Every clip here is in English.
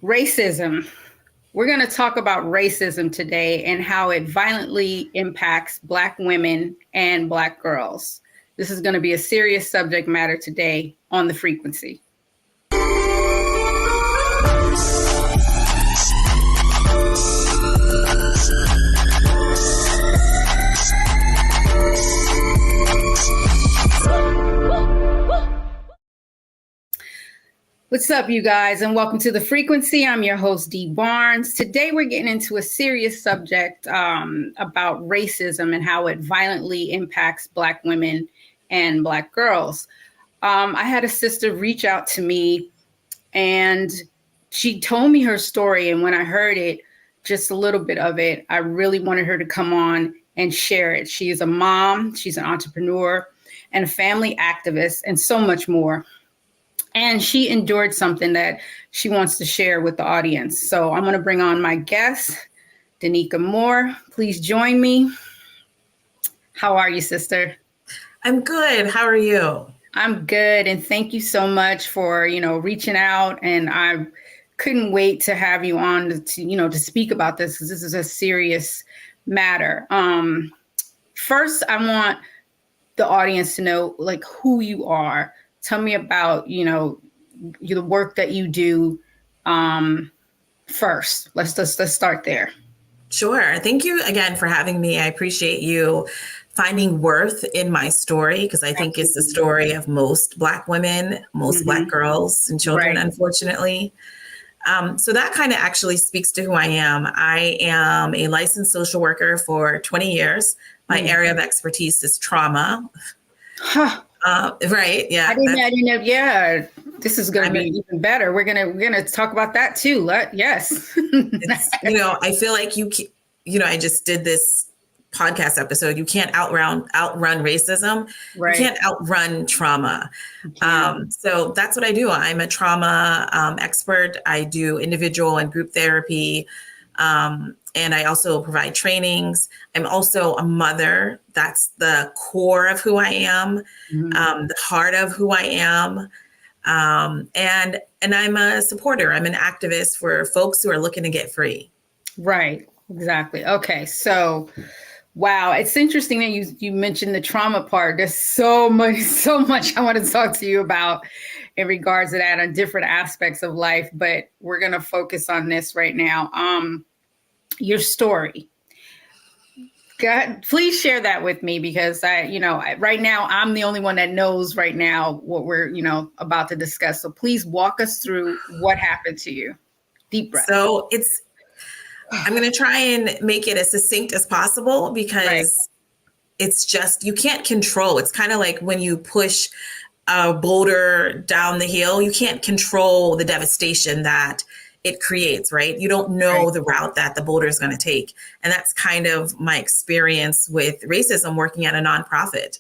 Racism. We're going to talk about racism today and how it violently impacts Black women and Black girls. This is going to be a serious subject matter today on The Frequency. What's up, you guys, and welcome to The Frequency. I'm your host, Dee Barnes. Today, we're getting into a serious subject about racism and how it violently impacts Black women and Black girls. I had a sister reach out to me, and she told me her story. And when I heard it, just a little bit of it, I really wanted her to come on and share it. She is a mom, she's an entrepreneur, and a family activist, and so much more. And she endured something that she wants to share with the audience. So I'm going to bring on my guest, Danica Moore. Please join me. How are you, sister? I'm good. How are you? I'm good. And thank you so much for, reaching out. And I couldn't wait to have you on to speak about this, because this is a serious matter. First, I want the audience to know, who you are. Tell me about, the work that you do first. Let's start there. Sure. Thank you again for having me. I appreciate you finding worth in my story, because I think it's the story of most Black women, most Black girls and children, unfortunately. So that kind of actually speaks to who I am. I am a licensed social worker for 20 years. My area of expertise is trauma. Huh. Right. Yeah. I didn't know. Yeah. This is going to be even better. We're going to talk about that too. Yes. I feel like I just did this podcast episode. You can't outrun racism. Right. You can't outrun trauma. So that's what I do. I'm a trauma expert. I do individual and group therapy. And I also provide trainings. I'm also a mother. That's the core of who I am, the heart of who I am. And I'm a supporter. I'm an activist for folks who are looking to get free. Right. Exactly. Okay. So, wow. It's interesting that you mentioned the trauma part. There's so much I want to talk to you about in regards to that on different aspects of life, but we're going to focus on this right now. Your story. God, please share that with me, because right now I'm the only one that knows right now what we're, about to discuss. So please walk us through what happened to you. Deep breath. So I'm going to try and make it as succinct as possible, because it's just, you can't control. It's kind of like when you push a boulder down the hill, you can't control the devastation that it creates, right? You don't know the route that the boulder is going to take. And that's kind of my experience with racism working at a nonprofit.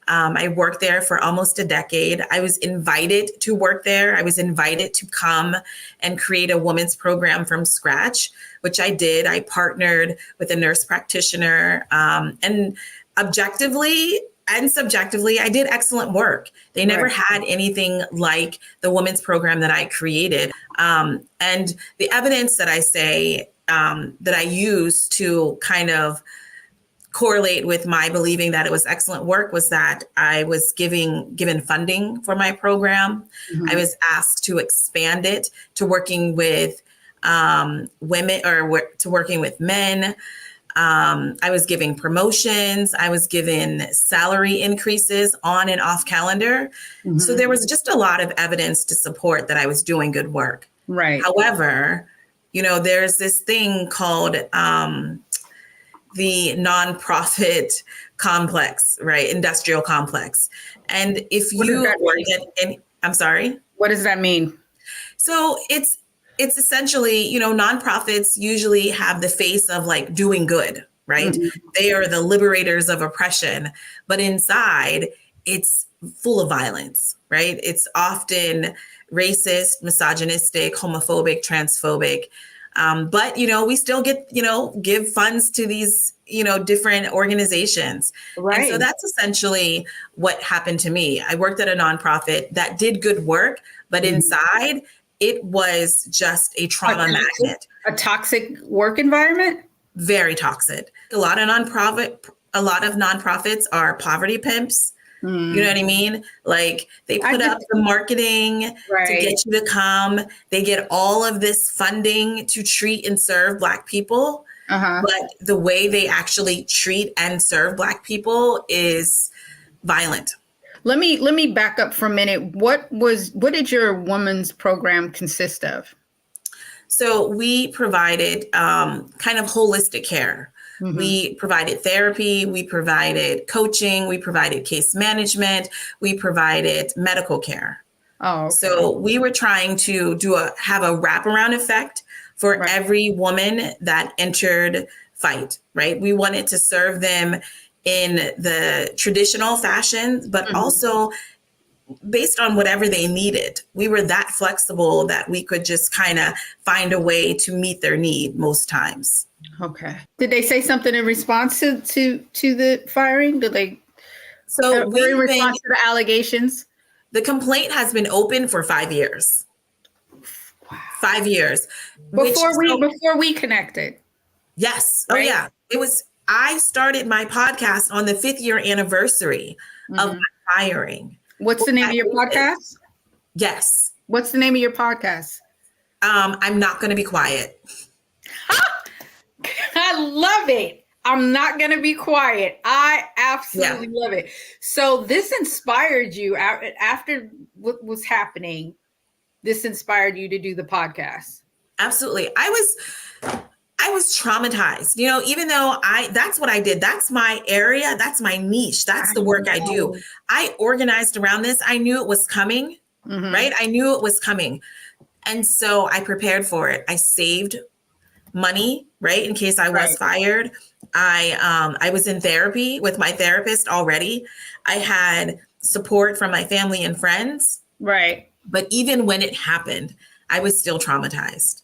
I worked there for almost a decade. I was invited to work there. I was invited to come and create a women's program from scratch, which I did. I partnered with a nurse practitioner, and objectively and subjectively, I did excellent work. They never had anything like the women's program that I created. And the evidence that I say, that I use to kind of correlate with my believing that it was excellent work was that I was given funding for my program. I was asked to expand it to working with women, or to working with men. I was giving promotions. I was given salary increases on and off calendar. So there was just a lot of evidence to support that I was doing good work. Right. However, there's this thing called the nonprofit complex, right? Industrial complex. And if you work at, I'm sorry? What does that mean? So it's essentially, nonprofits usually have the face of doing good, right? They are the liberators of oppression, but inside it's full of violence, right? It's often racist, misogynistic, homophobic, transphobic. But, we still give funds to these, different organizations. Right. And so that's essentially what happened to me. I worked at a nonprofit that did good work, but inside it was just a trauma magnet. A toxic work environment? Very toxic. A lot of nonprofits are poverty pimps. You know what I mean? Like they put up the marketing to get you to come. They get all of this funding to treat and serve Black people. But the way they actually treat and serve Black people is violent. Let me back up for a minute. What did your women's program consist of? So we provided kind of holistic care. We provided therapy, we provided coaching, we provided case management, we provided medical care. Oh, okay. So we were trying to have a wraparound effect for every woman that entered FIGHT, right? We wanted to serve them in the traditional fashion, but also based on whatever they needed. We were that flexible that we could just kind of find a way to meet their need most times. Okay. Did they say something in response to the firing? Did they? So in response to the allegations? The complaint has been open for 5 years. Wow. 5 years. Before we connected. Yes. Right? Oh yeah. I started my podcast on the 5th year anniversary of my firing. What's the name of your podcast? Yes. What's the name of your podcast? I'm Not Going to Be Quiet. I love it. I'm Not Going to Be Quiet. I absolutely love it. So this inspired you after what was happening. This inspired you to do the podcast. Absolutely. I was traumatized, even though that's what I did. That's my area. That's my niche. That's the work I do. I organized around this. I knew it was coming, right? I knew it was coming. And so I prepared for it. I saved money, right? In case I was fired. I was in therapy with my therapist already. I had support from my family and friends. Right. But even when it happened, I was still traumatized.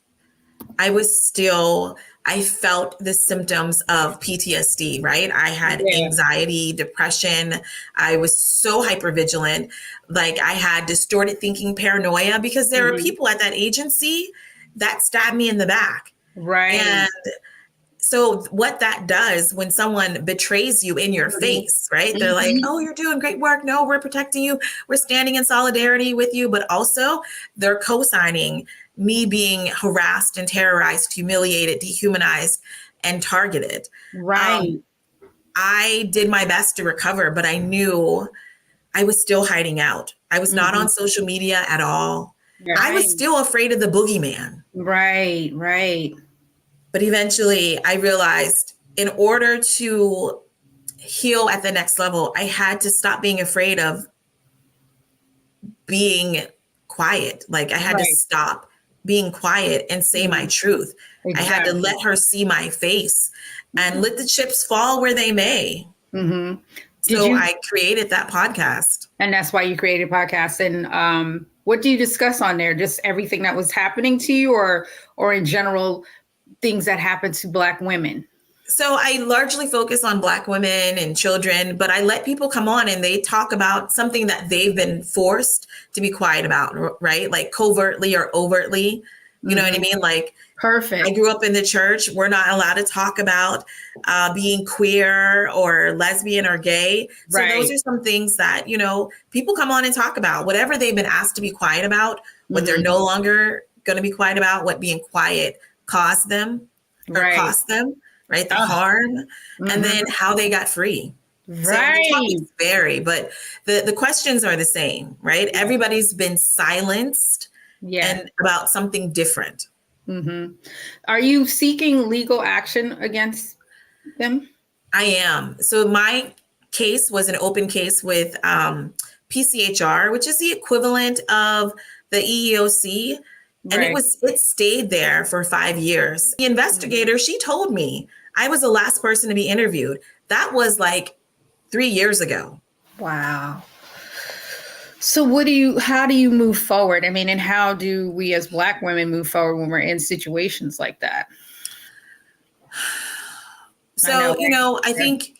I felt the symptoms of PTSD, right? I had anxiety, depression. I was so hypervigilant. Like I had distorted thinking, paranoia, because there were people at that agency that stabbed me in the back. Right. And so what that does when someone betrays you in your face, right? They're like, oh, you're doing great work. No, we're protecting you. We're standing in solidarity with you. But also they're co-signing me being harassed and terrorized, humiliated, dehumanized, and targeted. Right. I did my best to recover, but I knew I was still hiding out. I was not on social media at all. Right. I was still afraid of the boogeyman. Right, right. But eventually I realized in order to heal at the next level, I had to stop being afraid of being quiet. Like I had to stop being quiet and say my truth. Exactly. I had to let her see my face and let the chips fall where they may. So I created that podcast. And that's why you created a podcast. And what do you discuss on there? Just everything that was happening to you or in general, things that happened to Black women? So I largely focus on Black women and children, but I let people come on and they talk about something that they've been forced to be quiet about, right? Like covertly or overtly, you know what I mean? Like, perfect. I grew up in the church. We're not allowed to talk about being queer or lesbian or gay. So those are some things that, people come on and talk about whatever they've been asked to be quiet about, what they're no longer going to be quiet about, what being quiet caused them or cost them. Right, the harm, and then how they got free. Right. So the topics vary, but the questions are the same, right? Yeah. Everybody's been silenced and about something different. Are you seeking legal action against them? I am. So my case was an open case with PCHR, which is the equivalent of the EEOC. And it stayed there for 5 years. The investigator, she told me I was the last person to be interviewed. That was like 3 years ago. Wow. So how do you move forward? I mean, and how do we as Black women move forward when we're in situations like that? So, I think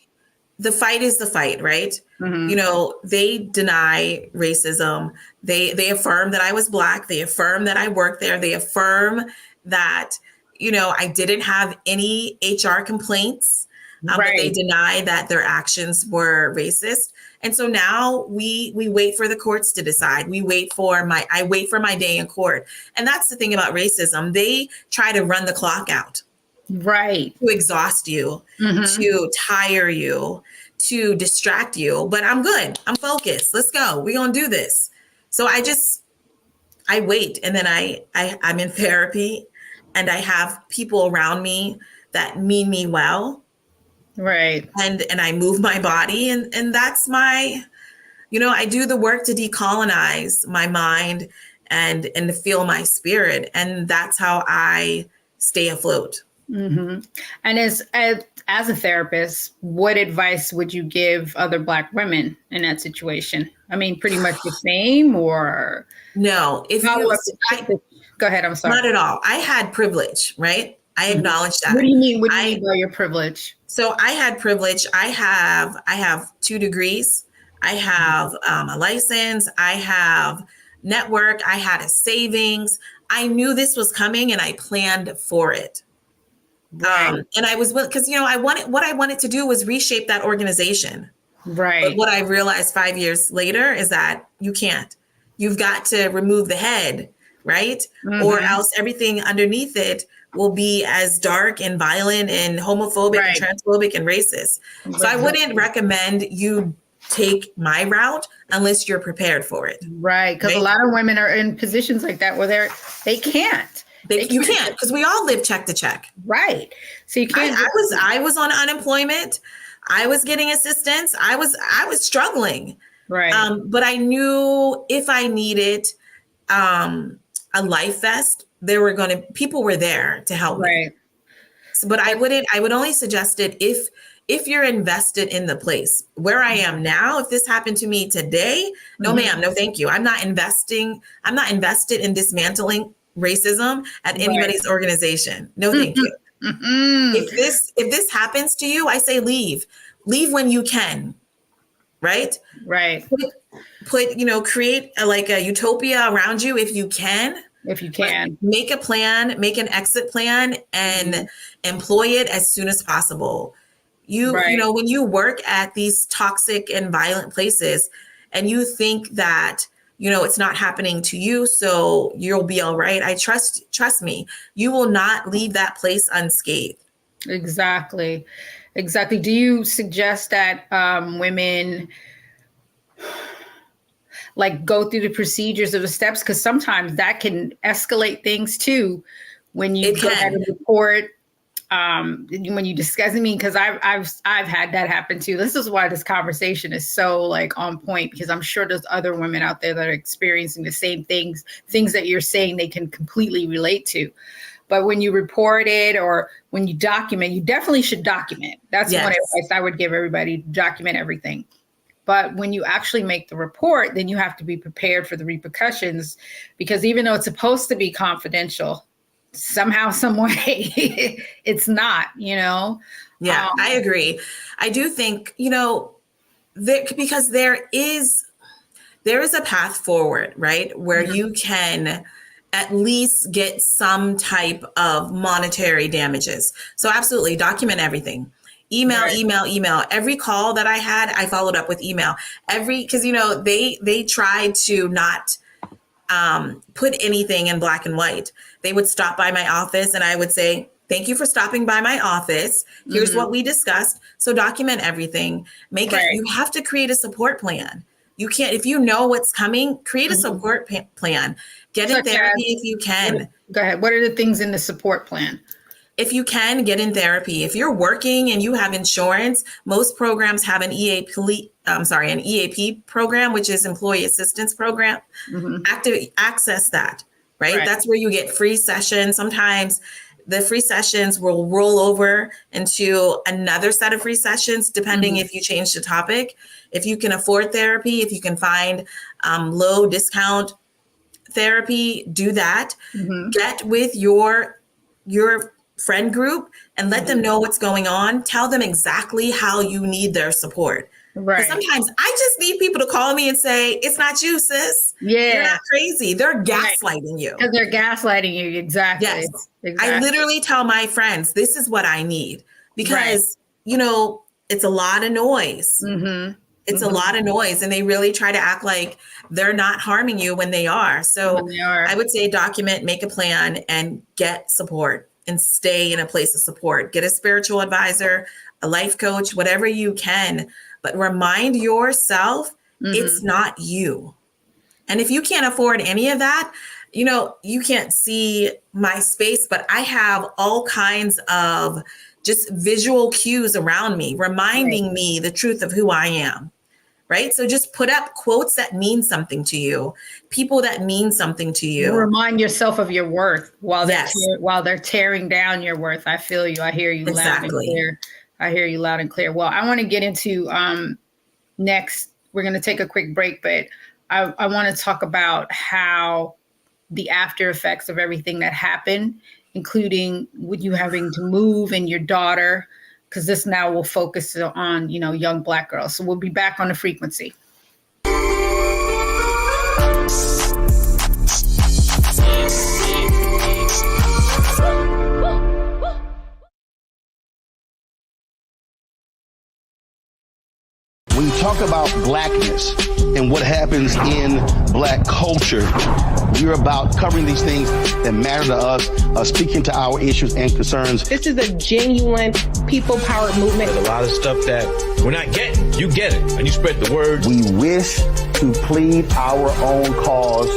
the fight is the fight, right? Mm-hmm. You know, they deny racism. They affirm that I was Black. They affirm that I worked there. They affirm that, you know, I didn't have any HR complaints, but they deny that their actions were racist. And so now we wait for the courts to decide. I wait for my day in court. And that's the thing about racism. They try to run the clock out. Right. To exhaust you, Mm-hmm. to tire you, to distract you. But I'm good. I'm focused. Let's go. We're going to do this. So I wait. And then I'm in therapy, and I have people around me that mean me well. Right. And I move my body, and that's my, you know, I do the work to decolonize my mind and to feel my spirit. And that's how I stay afloat. Mm-hmm. And as a therapist, what advice would you give other Black women in that situation? I mean, pretty much the same, or no? Go ahead. I'm sorry. Not at all. I had privilege, right? I acknowledge that. What do you mean? What do you mean by your privilege? So I had privilege. I have 2 degrees. I have a license. I have network. I had a savings. I knew this was coming, and I planned for it. Right. And I was, because, you know, what I wanted to do was reshape that organization. Right. But what I realized 5 years later is that you can't. You've got to remove the head, right? Mm-hmm. Or else everything underneath it will be as dark and violent and homophobic and transphobic and racist. Exactly. So I wouldn't recommend you take my route unless you're prepared for it. Right. Because a lot of women are in positions like that where they can't. You can't, because we all live check to check. Right. So you can't. I was on unemployment. I was getting assistance. I was struggling. Right. But I knew if I needed a life vest, people were there to help me. So, but I would only suggest it if you're invested in the place where I am now. If this happened to me today, no, ma'am, no, thank you. I'm not invested in dismantling racism at anybody's organization. No, thank you. If this happens to you, I say leave when you can. Right. Put create a utopia around you if you can. Make a plan, make an exit plan, and employ it as soon as possible. You know, when you work at these toxic and violent places and you think that, you know, it's not happening to you, so you'll be all right. Trust me, you will not leave that place unscathed. Exactly. Do you suggest that women go through the procedures of the steps? Because sometimes that can escalate things too. When you go ahead and report, when you discuss, because I've had that happen too. This is why this conversation is so on point, because I'm sure there's other women out there that are experiencing the same things that you're saying they can completely relate to. But when you report it or when you document, you definitely should document. That's one advice I would give everybody: document everything. But when you actually make the report, then you have to be prepared for the repercussions, because even though it's supposed to be confidential, somehow, some way, it's not, Yeah, I agree. I do think, because there is a path forward, right? Where you can at least get some type of monetary damages. So absolutely document everything. Email. Every call that I had, I followed up with email. Because they tried to not put anything in black and white. They would stop by my office and I would say, "Thank you for stopping by my office. Here's what we discussed." So document everything. You have to create a support plan. You can't, if you know what's coming, create a support plan. Get in therapy if you can. Go ahead. What are the things in the support plan? If you can, get in therapy. If you're working and you have insurance, most programs have an EAP program, which is Employee Assistance Program. Access that, right? That's where you get free sessions. Sometimes the free sessions will roll over into another set of free sessions, depending if you change the topic. If you can afford therapy, if you can find low discount therapy, do that. Get with your friend group and let them know what's going on. Tell them exactly how you need their support. Right. Sometimes I just need people to call me and say, it's not you, sis. Yeah. You're not crazy. They're gaslighting you. Because they're gaslighting you. Exactly. Yes. Exactly. I literally tell my friends, this is what I need. Because, you know, it's a lot of noise. It's a lot of noise. And they really try to act like they're not harming you when they are. So I would say document, make a plan, and get support and stay in a place of support. Get a spiritual advisor, a life coach, whatever you can. But remind yourself it's not you. And if you can't afford any of that, you know, you can't see my space, but I have all kinds of just visual cues around me, reminding me the truth of who I am. Right. So just put up quotes that mean something to you, people that mean something to you. Remind yourself of your worth while they're tearing down your worth. I feel you. I hear you loud and clear. I hear you loud and clear. Well, I want to get into next. We're going to take a quick break, but I want to talk about how the after effects of everything that happened, including with you having to move and your daughter, because this now will focus on, you know, young Black girls. So we'll be back on the frequency. When you talk about Blackness and what happens in Black culture, we're about covering these things that matter to us, speaking to our issues and concerns. This is a genuine people-powered movement. There's a lot of stuff that we're not getting. You get it, and you spread the word. We wish to plead our own cause.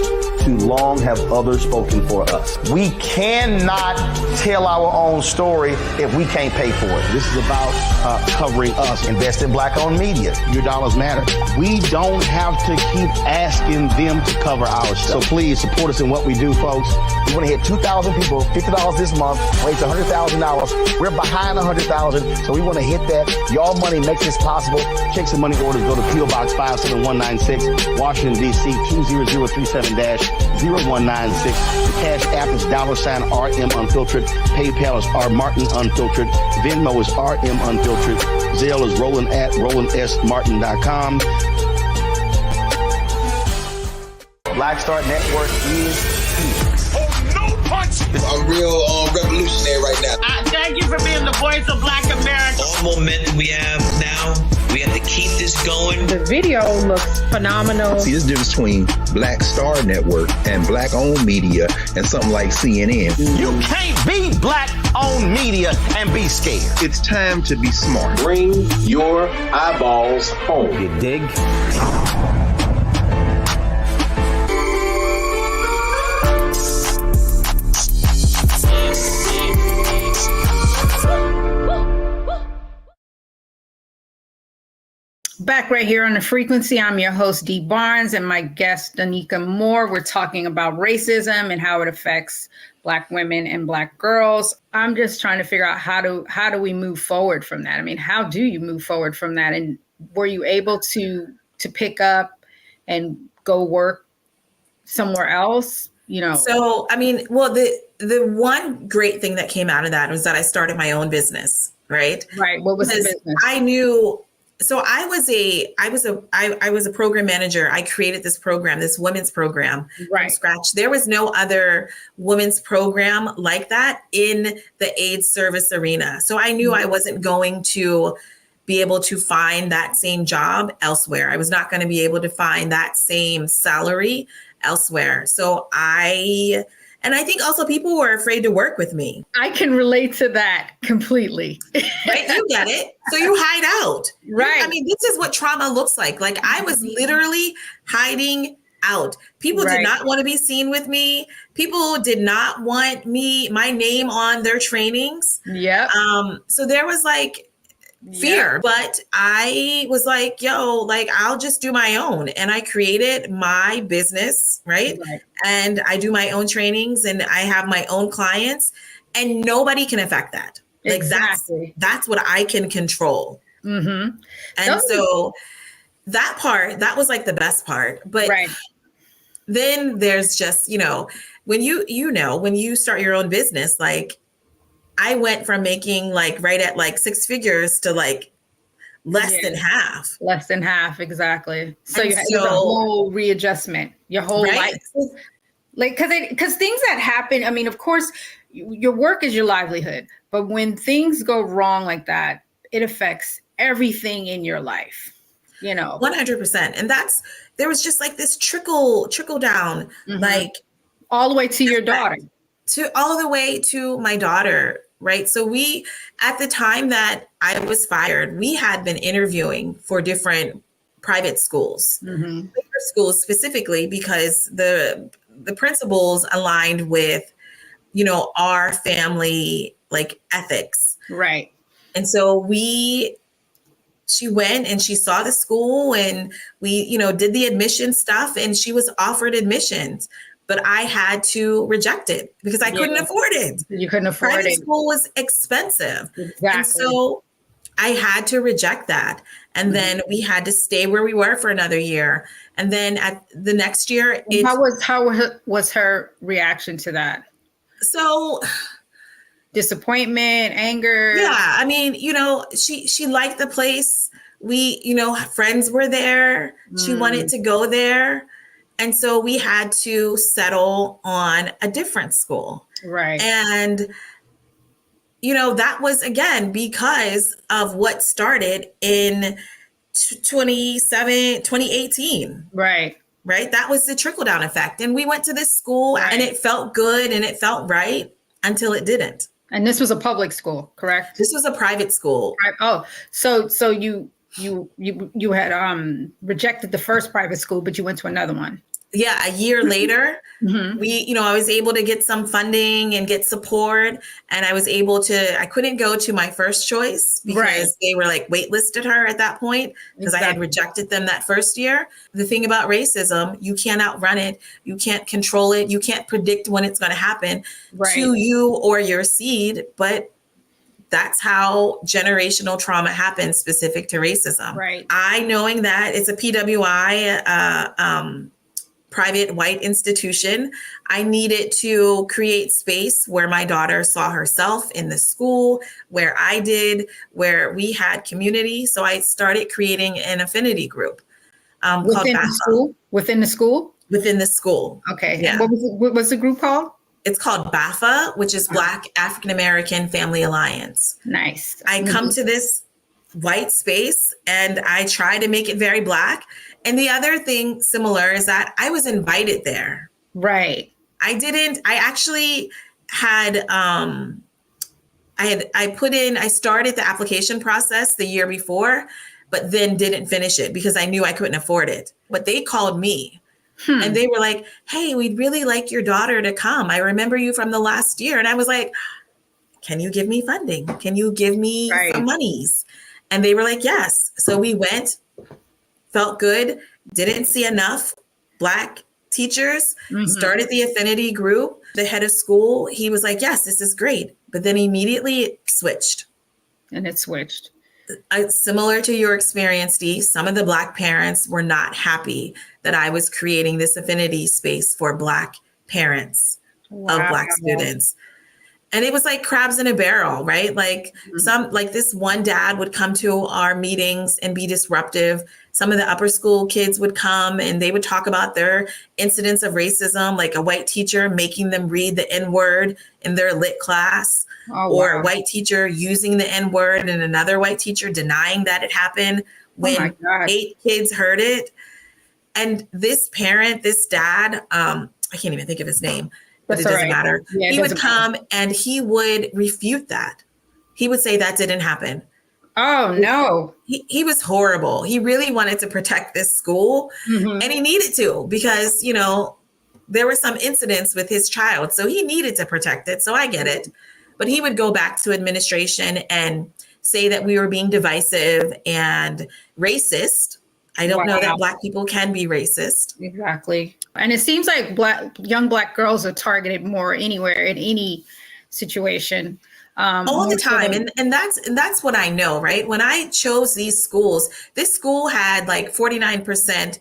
Too long have others spoken for us. We cannot tell our own story if we can't pay for it. This is about covering us. Invest in Black-owned media. Your dollars matter. We don't have to keep asking them to cover our stuff. So please support us in what we do, folks. We want to hit 2,000 people, $50 this month, raise $100,000. We're behind 100,000, so we want to hit that. Y'all money makes this possible. Check some money orders. Go to P.O. Box 57196, Washington, D.C. 20037-0196. The Cash App is $RM Unfiltered. PayPal is R Martin Unfiltered. Venmo is RM Unfiltered. Zelle is Roland at RolandSMartin.com. Black Star Network is here. Oh, no punch! I'm real revolutionary right now. Thank you for being the voice of Black America. All momentum we have now, we have to keep this going. The video looks phenomenal. See, there's a difference between Black Star Network and Black-owned media and something like CNN. You can't be Black-owned media and be scared. It's time to be smart. Bring your eyeballs home. You dig? Back right here on the frequency. I'm your host, Dee Barnes, and my guest, Danica Moore. We're talking about racism and how it affects Black women and Black girls. I'm just trying to figure out how do we move forward from that? I mean, how do you move forward from that? And were you able to pick up and go work somewhere else? You know? So, I mean, well, the one great thing that came out of that was that I started my own business, right? Right. What was the business? I knew. So I was a program manager. I created this program, this women's program from scratch. There was no other women's program like that in the AIDS service arena. So I knew I wasn't going to be able to find that same job elsewhere. I was not going to be able to find that same salary elsewhere. So I think also people were afraid to work with me. I can relate to that completely. Right? You get it. So you hide out. Right. I mean, this is what trauma looks like. Like I was literally hiding out. People did not want to be seen with me. People did not want my name on their trainings. Yeah. So there was like fear, but I was like, I'll just do my own. And I created my business, right? And I do my own trainings and I have my own clients and nobody can affect that. Like that's what I can control. Mm-hmm. And so that was like the best part. But then there's just, when you start your own business, like I went from making like right at like six figures to like less than half. Less than half, exactly. So And you had a whole readjustment, your whole life. Like, because things that happen, I mean, of course, your work is your livelihood, but when things go wrong like that, it affects everything in your life, 100%. And there was just like this trickle down, like all the way to your daughter. All the way to my daughter, right? So at the time that I was fired, we had been interviewing for different private schools, schools specifically, because the principals aligned with, our family, like ethics. Right. And so she went and she saw the school, and we, did the admission stuff, and she was offered admissions. But I had to reject it because I couldn't afford it. You couldn't afford Private it. school was expensive. Exactly. And so I had to reject that. And then we had to stay where we were for another year. And then at the next year, how was her reaction to that? So disappointment, anger. Yeah. I mean, she liked the place. We, friends were there. She wanted to go there. And so we had to settle on a different school. Right. And, that was, again, because of what started in 2018. Right. Right. That was the trickle-down effect. And we went to this school and it felt good and it felt right until it didn't. And this was a public school, correct? This was a private school. Oh, so you had rejected the first private school, but you went to another one. Yeah, a year later, I was able to get some funding and get support, and I couldn't go to my first choice because they were like waitlisted her at that point because I had rejected them that first year. The thing about racism, you can't outrun it. You can't control it. You can't predict when it's going to happen to you or your seed, but that's how generational trauma happens specific to racism. Right. Knowing that it's a PWI, private white institution, I needed to create space where my daughter saw herself in the school, where we had community. So I started creating an affinity group within the school. Within the school. Within the school. Okay. Yeah. What was the group called? It's called BAFA, which is Black African American Family Alliance. Nice. I come to this white space and I try to make it very Black. And the other thing similar is that I was invited there. Right. I actually had, I started the application process the year before, but then didn't finish it because I knew I couldn't afford it. But they called me and they were like, hey, we'd really like your daughter to come. I remember you from the last year. And I was like, can you give me funding? Can you give me some monies? And they were like, yes. So we went, felt good, didn't see enough Black teachers, started the affinity group. The head of school, he was like, yes, this is great. But then immediately it switched. And it switched. Similar to your experience, Dee, some of the Black parents were not happy that I was creating this affinity space for Black parents of Black students. And it was like crabs in a barrel, right? Like this one dad would come to our meetings and be disruptive. Some of the upper school kids would come and they would talk about their incidents of racism, like a white teacher making them read the N-word in their lit class, or a white teacher using the N-word and another white teacher denying that it happened when 8 kids heard it. And this parent, this dad, I can't even think of his name, but it doesn't matter. Yeah, he would come and he would refute that. He would say that didn't happen. Oh, no. He was horrible. He really wanted to protect this school and he needed to because, there were some incidents with his child. So he needed to protect it. So I get it. But he would go back to administration and say that we were being divisive and racist. I don't know that Black people can be racist. Exactly. And it seems like young Black girls are targeted more anywhere in any situation. All the time. And that's what I know, right? When I chose these schools, this school had like 49%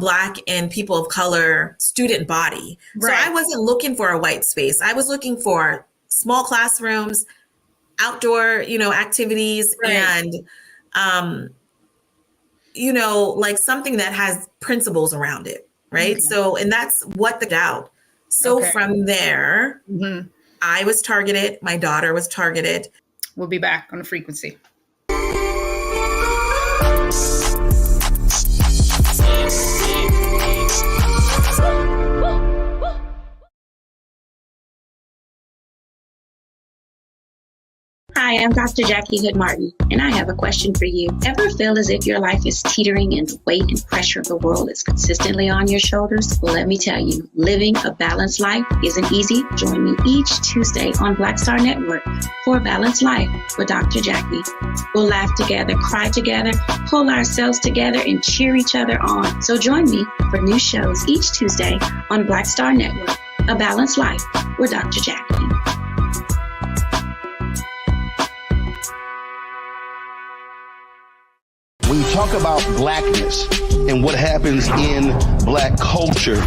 Black and people of color student body. Right. So I wasn't looking for a white space. I was looking for small classrooms, outdoor, activities, and, like something that has principles around it. Right. So, and that's what the doubt. So from there, I was targeted. My daughter was targeted. We'll be back on the frequency. Hi, I'm Dr. Jackie Hood Martin, and I have a question for you. Ever feel as if your life is teetering and the weight and pressure of the world is consistently on your shoulders? Well, let me tell you, living a balanced life isn't easy. Join me each Tuesday on Black Star Network for a Balanced Life with Dr. Jackie. We'll laugh together, cry together, pull ourselves together, and cheer each other on. So join me for new shows each Tuesday on Black Star Network, A Balanced Life with Dr. Jackie. When you talk about blackness and what happens in black culture,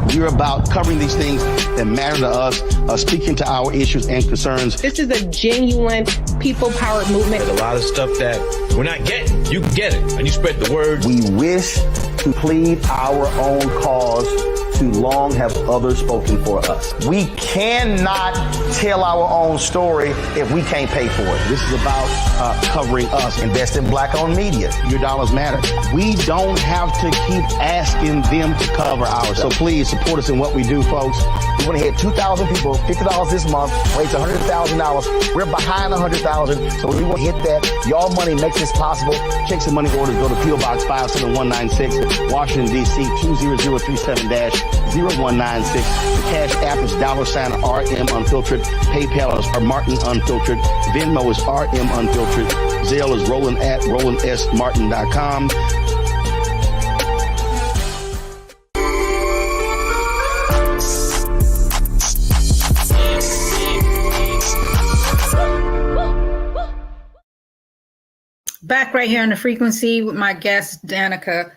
we're about covering these things that matter to us, speaking to our issues and concerns. This is a genuine people-powered movement. A lot of stuff that we're not getting, you get it, and you spread the word. We wish to plead our own cause. Too long have others spoken for us. We cannot tell our own story if we can't pay for it. This is about covering us. Invest in black-owned media. Your dollars matter. We don't have to keep asking them to cover ours. So please support us in what we do, folks. We want to hit 2,000 people, $50 this month, raise $100,000. We're behind 100,000, so we want to hit that. Y'all money makes this possible. Checks and money orders go to P.O. Box 57196, Washington, D.C. 20037-0196. The Cash App is $RM Unfiltered. PayPal is Martin Unfiltered. Venmo is RM Unfiltered. Zelle is Roland at RolandSMartin.com. Back right here on the frequency with my guest, Danica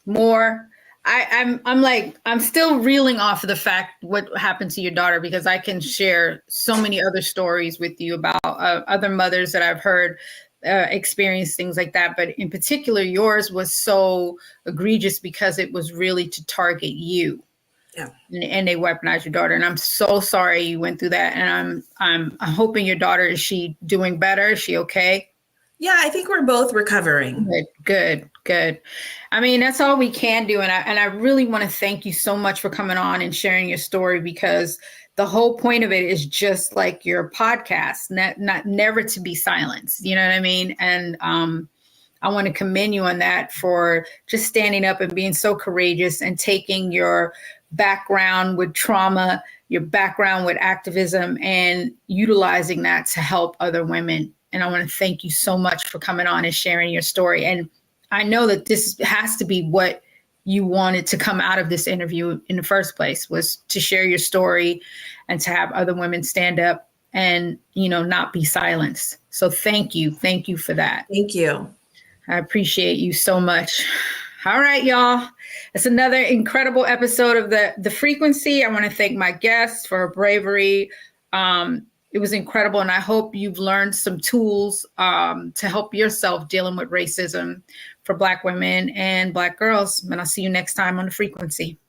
Moore. I'm still reeling off of the fact what happened to your daughter, because I can share so many other stories with you about other mothers that I've heard experience things like that. But in particular, yours was so egregious because it was really to target you. Yeah. And they weaponized your daughter. And I'm so sorry you went through that. And I'm hoping your daughter, is she doing better? Is she okay? Yeah, I think we're both recovering. Good. I mean, that's all we can do. And I really want to thank you so much for coming on and sharing your story, because the whole point of it is just like your podcast, not never to be silenced. You know what I mean? And I want to commend you on that, for just standing up and being so courageous and taking your background with trauma, your background with activism, and utilizing that to help other women. And I want to thank you so much for coming on and sharing your story. And I know that this has to be what you wanted to come out of this interview in the first place, was to share your story and to have other women stand up and, not be silenced. So thank you. Thank you for that. Thank you. I appreciate you so much. All right, y'all. It's another incredible episode of the Frequency. I want to thank my guests for her bravery. It was incredible. And I hope you've learned some tools to help yourself dealing with racism for Black women and Black girls. And I'll see you next time on the Frequency.